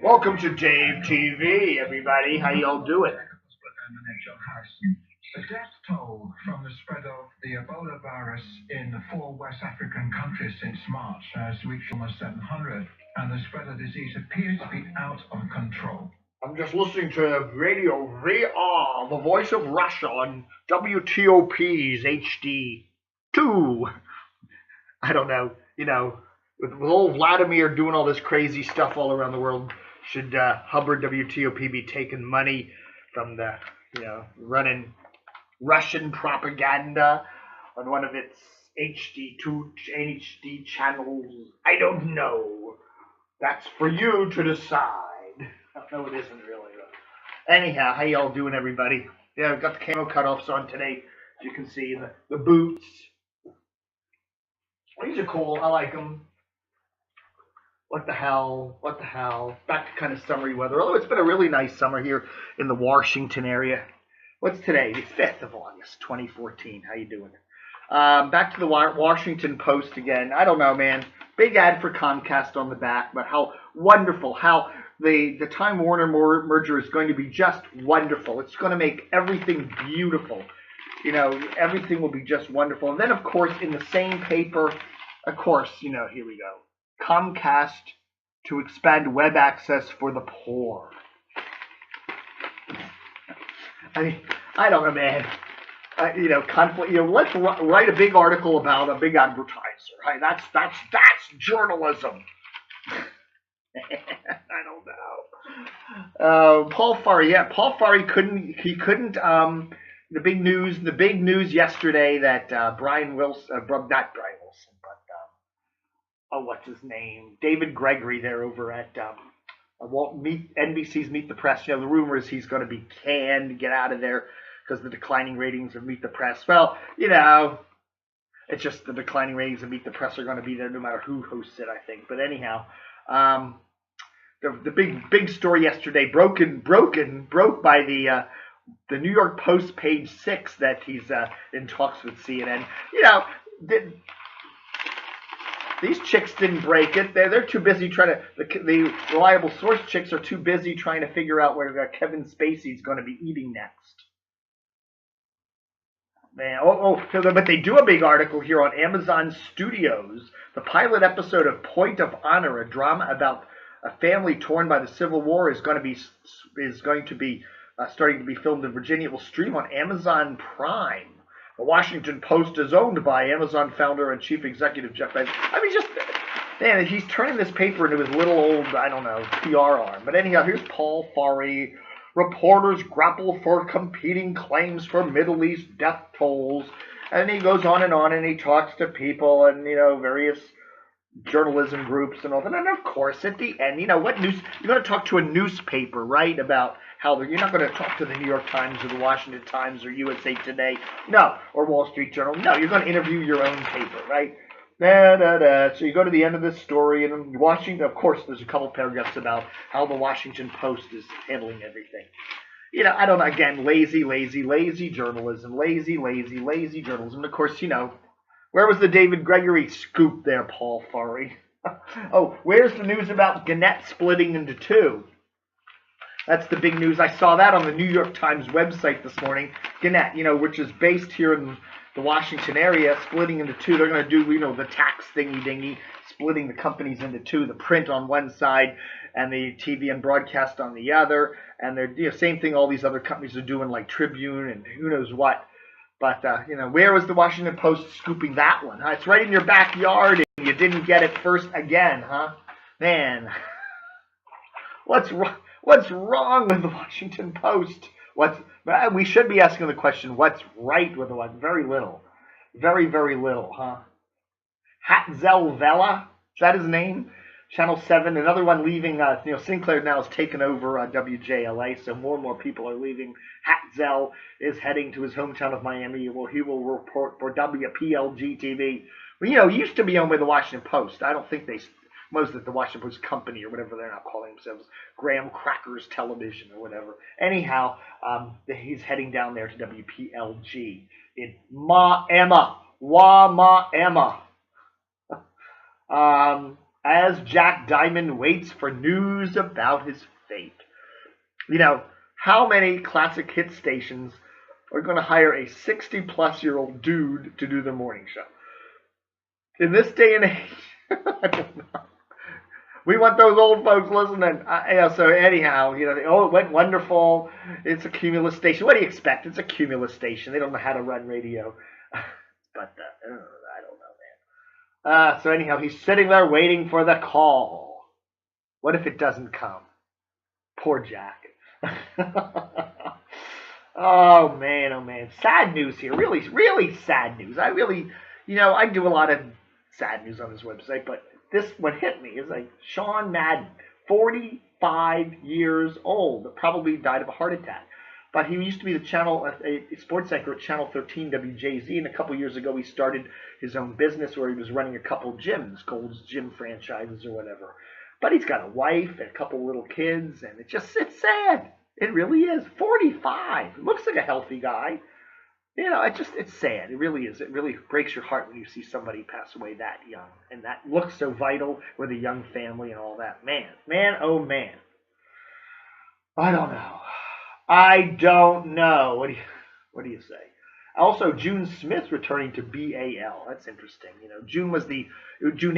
Welcome to Dave TV, everybody. How y'all doing? The death toll from the spread of the Ebola virus in four West African countries since March has reached almost 700, and the spread of disease appears to be out of control. I'm just listening to Radio VR, the voice of Russia on WTOP's HD2. I don't know, with old Vladimir doing all this crazy stuff all around the world, should Hubbard WTOP be taking money from the, running Russian propaganda on one of its HD channels? I don't know. That's for you to decide. No, it isn't really. Anyhow, how y'all doing, everybody? Yeah, I've got the camo cutoffs on today, as you can see. The boots. These are cool. I like them. What the hell? What the hell? Back to kind of summery weather. Although it's been a really nice summer here in the Washington area. What's today? The 5th of August, 2014. How you doing? Back to the Washington Post again. I don't know, man. Big ad for Comcast on the back, but how wonderful. How the Time Warner merger is going to be just wonderful. It's going to make everything beautiful. Everything will be just wonderful. And then, of course, in the same paper, of course, here we go. Comcast to expand web access for the poor. I mean, I don't know, man. Conflict. Let's write a big article about a big advertiser. Right? That's journalism. I don't know. Paul Farhi. Yeah, Paul Farhi couldn't. He couldn't. The big news yesterday that Brian Wilson, not Brian Wilson, but what's his name? David Gregory there over at NBC's Meet the Press. The rumor is he's going to be canned, to get out of there because of the declining ratings of Meet the Press. Well, it's just the declining ratings of Meet the Press are going to be there no matter who hosts it, I think. But anyhow, the big story yesterday broke by the New York Post page 6 that he's in talks with CNN. These chicks didn't break it. They're too busy trying to. The reliable source chicks are too busy trying to figure out where Kevin Spacey's going to be eating next. Man, but they do a big article here on Amazon Studios. The pilot episode of Point of Honor, a drama about a family torn by the Civil War, is going to be starting to be filmed in Virginia. It will stream on Amazon Prime. The Washington Post is owned by Amazon founder and chief executive Jeff Bezos. Man, he's turning this paper into his little old, PR arm. But anyhow, here's Paul Farhi. Reporters grapple for competing claims for Middle East death tolls. And he goes on, and he talks to people and, various journalism groups and all that. And of course, at the end, what news? You're going to talk to a newspaper, right, about how you're not going to talk to the New York Times or the Washington Times or USA Today, no, or Wall Street Journal. No, you're going to interview your own paper, right? So you go to the end of this story, and in Washington, of course, there's a couple paragraphs about how the Washington Post is handling everything. I don't know, again, lazy journalism, lazy journalism. Of course, where was the David Gregory scoop there, Paul Farhi? Oh, where's the news about Gannett splitting into two? That's the big news. I saw that on the New York Times website this morning. Gannett, which is based here in the Washington area, splitting into two. They're going to do, the tax thingy-dingy, splitting the companies into two, the print on one side and the TV and broadcast on the other. And they're, same thing all these other companies are doing, like Tribune and who knows what. But, where was the Washington Post scooping that one? Huh? It's right in your backyard and you didn't get it first again, huh? Man, what's wrong? What's wrong with the Washington Post? We should be asking the question, what's right with the one? Very little. Very, very little, huh? Hatzel Vela, is that his name? Channel 7, another one leaving, Sinclair now has taken over WJLA, so more and more people are leaving. Hatzel is heading to his hometown of Miami, where he will report for WPLG TV. Well, he used to be owned by the Washington Post. I don't think most of the Washington Post Company or whatever they're now calling themselves, Graham Crackers Television or whatever. Anyhow, he's heading down there to WPLG in Ma Emma. as Jack Diamond waits for news about his fate. You know, how many classic hit stations are going to hire a 60-plus-year-old dude to do the morning show? In this day and age, I don't know. We want those old folks listening. So anyhow, it went wonderful. It's a Cumulus station. What do you expect? It's a Cumulus station. They don't know how to run radio. But I don't know, man. So anyhow, he's sitting there waiting for the call. What if it doesn't come? Poor Jack. Oh man. Sad news here. Really, really sad news. I do a lot of sad news on this website, but this one hit me. It's like Sean Madden, 45 years old, probably died of a heart attack. But he used to be a sports anchor at Channel 13 WJZ, and a couple years ago he started his own business where he was running a couple gyms, Gold's Gym franchises or whatever. But he's got a wife and a couple little kids, and it's sad. It really is. 45. Looks like a healthy guy. It's sad. It really is. It really breaks your heart when you see somebody pass away that young. And that looks so vital with a young family and all that. Man, oh man. I don't know. What do you say? Also, June Smith returning to BAL. That's interesting. June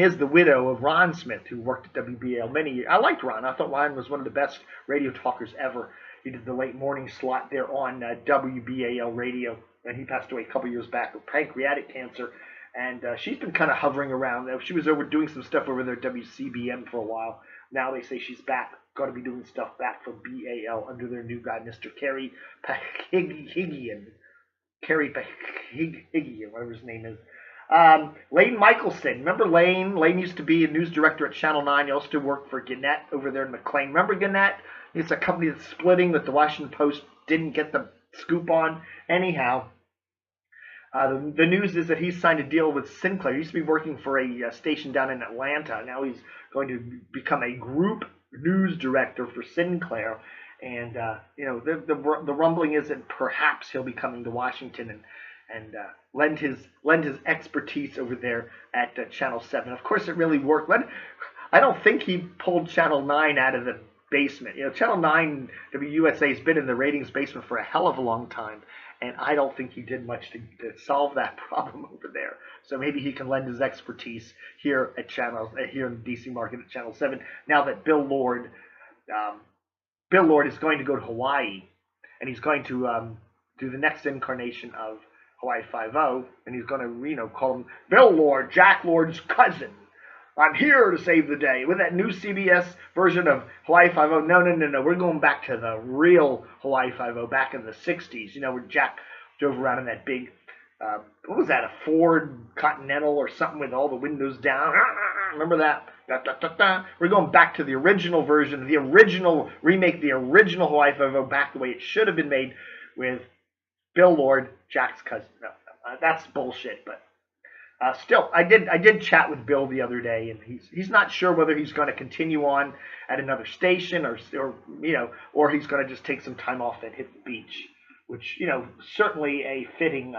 is the widow of Ron Smith, who worked at WBAL many years. I liked Ron. I thought Ron was one of the best radio talkers ever. He did the late morning slot there on WBAL radio, and he passed away a couple years back with pancreatic cancer. And she's been kind of hovering around. She was doing some stuff over there at WCBM for a while. Now they say she's back, going to be doing stuff back for BAL under their new guy, Mr. Kerry Pahigian. Kerry Pahigian, whatever his name is. Lane Michelson. Remember Lane? Lane used to be a news director at Channel 9. He also worked for Gannett over there in McLean. Remember Gannett? It's a company that's splitting that the Washington Post didn't get the scoop on. Anyhow, the news is that he's signed a deal with Sinclair. He used to be working for a station down in Atlanta. Now he's going to become a group news director for Sinclair. And, the rumbling is that perhaps he'll be coming to Washington and lend his expertise over there at Channel 7. Of course, it really worked. I don't think he pulled Channel 9 out of the basement. Channel 9 WUSA has been in the ratings basement for a hell of a long time, and I don't think he did much to solve that problem over there. So maybe he can lend his expertise here at here in the DC market at Channel 7. Now that Bill Lord is going to go to Hawaii, and he's going to do the next incarnation of Hawaii Five-0, and he's going to call him Bill Lord, Jack Lord's cousin. I'm here to save the day with that new CBS version of Hawaii Five-0. No. We're going back to the real Hawaii Five-0 back in the 60s, where Jack drove around in that big, what was that, a Ford Continental or something with all the windows down. Remember that? We're going back to the original version, the original Hawaii Five-0 back the way it should have been made with Bill Lord, Jack's cousin. No, that's bullshit, but still, I did chat with Bill the other day, and he's not sure whether he's going to continue on at another station or he's going to just take some time off and hit the beach, which certainly a fitting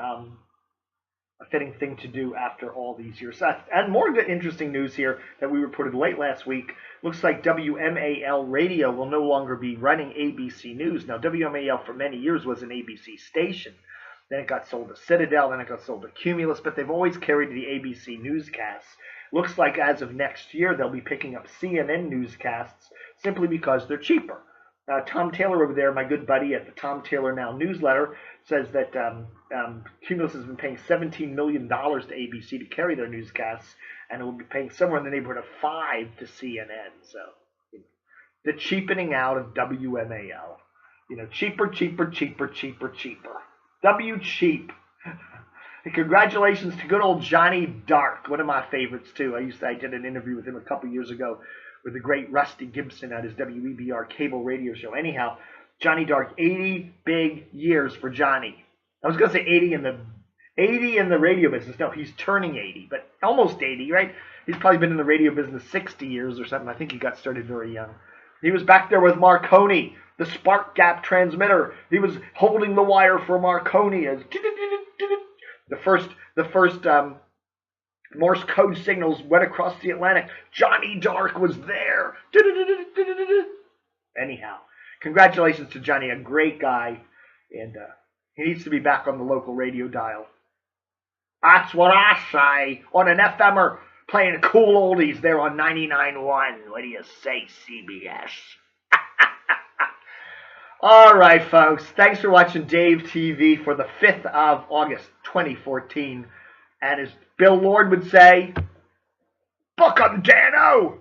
thing to do after all these years. And more good, interesting news here that we reported late last week. Looks like WMAL Radio will no longer be running ABC News. Now, WMAL for many years was an ABC station. Then it got sold to Citadel, then it got sold to Cumulus, but they've always carried the ABC newscasts. Looks like as of next year, they'll be picking up CNN newscasts simply because they're cheaper. Tom Taylor over there, my good buddy at the Tom Taylor Now newsletter, says that Cumulus has been paying $17 million to ABC to carry their newscasts, and it will be paying somewhere in the neighborhood of $5 to CNN. So the cheapening out of WMAL. Cheaper. W-cheap. And congratulations to good old Johnny Dark, one of my favorites too. I did an interview with him a couple years ago with the great Rusty Gibson at his WEBR cable radio show. Anyhow, Johnny Dark, 80 big years for Johnny. I was going to say 80 in the radio business. No, he's turning 80, but almost 80, right? He's probably been in the radio business 60 years or something. I think he got started very young. He was back there with Marconi, the spark gap transmitter. He was holding the wire for Marconi as the first Morse code signals went across the Atlantic. Johnny Dark was there. Anyhow, congratulations to Johnny, a great guy, and he needs to be back on the local radio dial. That's what I say. On an FMer playing cool oldies there on 99.1. What do you say, CBS? All right, folks. Thanks for watching Dave TV for the 5th of August, 2014. And as Bill Lord would say, book 'em, Dano!